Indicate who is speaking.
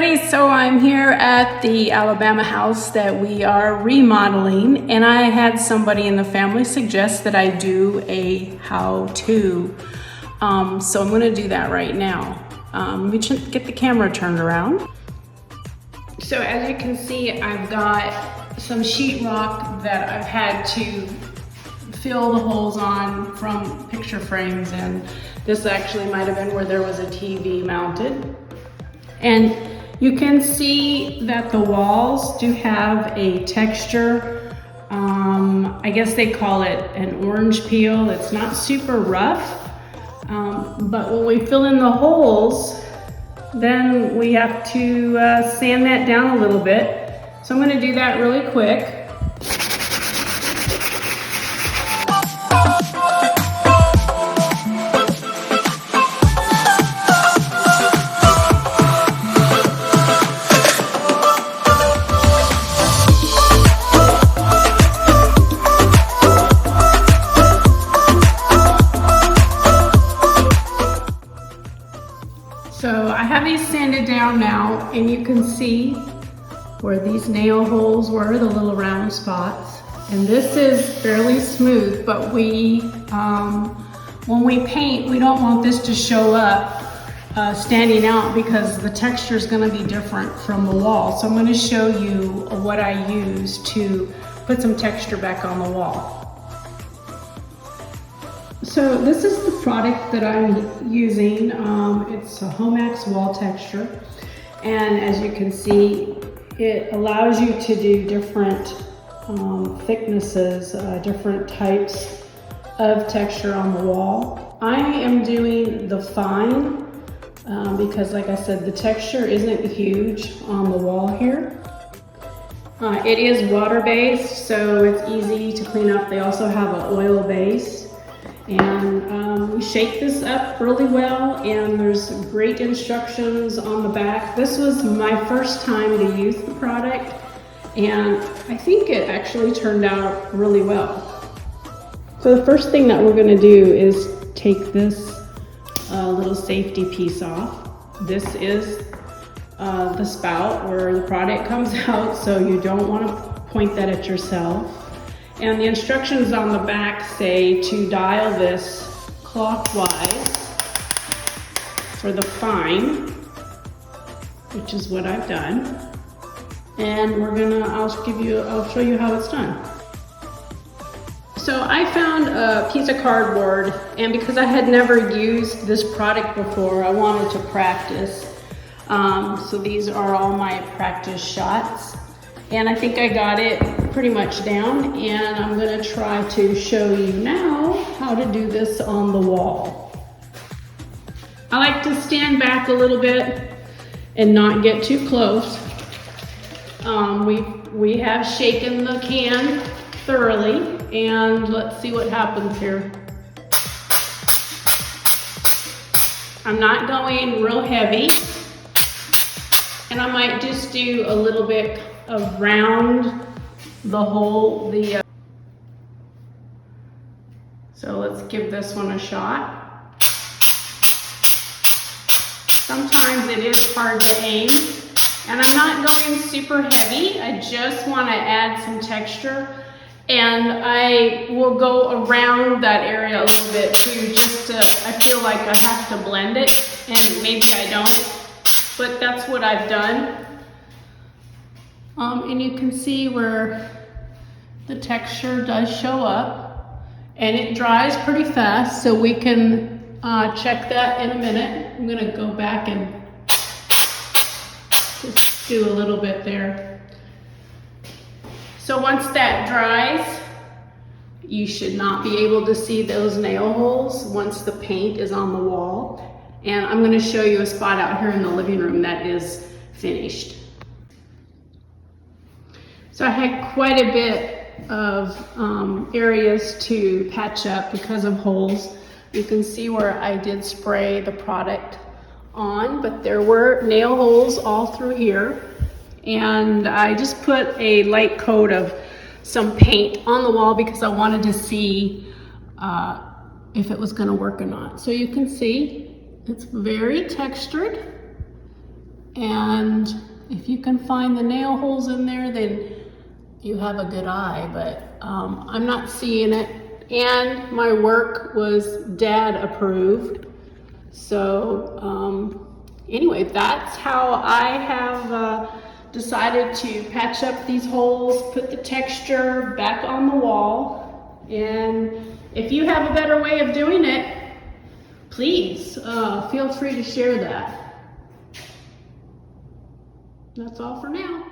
Speaker 1: everybody, so I'm here at the Alabama house that we are remodeling, and I had somebody in the family suggest that I do a how-to. So I'm gonna do that right now. Let me get the camera turned around. So as you can see, I've got some sheetrock that I've had to fill the holes on from picture frames, and this actually might have been where there was a TV mounted. And you can see that the walls do have a texture. I guess they call it an orange peel. It's not super rough, but when we fill in the holes, then we have to sand that down a little bit. So I'm gonna do that really quick. So I have these sanded down now, and you can see where these nail holes were, the little round spots. And this is fairly smooth, but when we paint, we don't want this to show up standing out because the texture is going to be different from the wall. So I'm going to show you what I use to put some texture back on the wall. So this is the product that I'm using. It's a Homax wall texture. And as you can see, it allows you to do different thicknesses, different types of texture on the wall. I am doing the fine because, like I said, the texture isn't huge on the wall here. It is water-based, so it's easy to clean up. They also have an oil base. And we shake this up really well, and there's great instructions on the back. This was my first time to use the product, and I think it actually turned out really well. So the first thing that we're going to do is take this little safety piece off. This is the spout where the product comes out, so you don't want to point that at yourself. And the instructions on the back say to dial this clockwise for the fine, which is what I've done. And I'll show you how it's done. So I found a piece of cardboard, and because I had never used this product before, I wanted to practice. So these are all my practice shots. And I think I got it pretty much down, and I'm gonna try to show you now how to do this on the wall. I like to stand back a little bit and not get too close. We have shaken the can thoroughly, and let's see what happens here. I'm not going real heavy, and I might just do a little bit around the hole. So let's give this one a shot. Sometimes it is hard to aim, and I'm not going super heavy. I just want to add some texture, and I will go around that area a little bit too, I feel like I have to blend it, and maybe I don't, but that's what I've done. And you can see where the texture does show up, and it dries pretty fast, so we can check that in a minute. I'm gonna go back and just do a little bit there. So once that dries, you should not be able to see those nail holes once the paint is on the wall. And I'm gonna show you a spot out here in the living room that is finished. So I had quite a bit of areas to patch up because of holes. You can see where I did spray the product on, but there were nail holes all through here. And I just put a light coat of some paint on the wall because I wanted to see if it was gonna work or not. So you can see it's very textured. And if you can find the nail holes in there, then you have a good eye, but I'm not seeing it. And my work was Dad approved. So anyway, that's how I have decided to patch up these holes, put the texture back on the wall. And if you have a better way of doing it, please feel free to share that. That's all for now.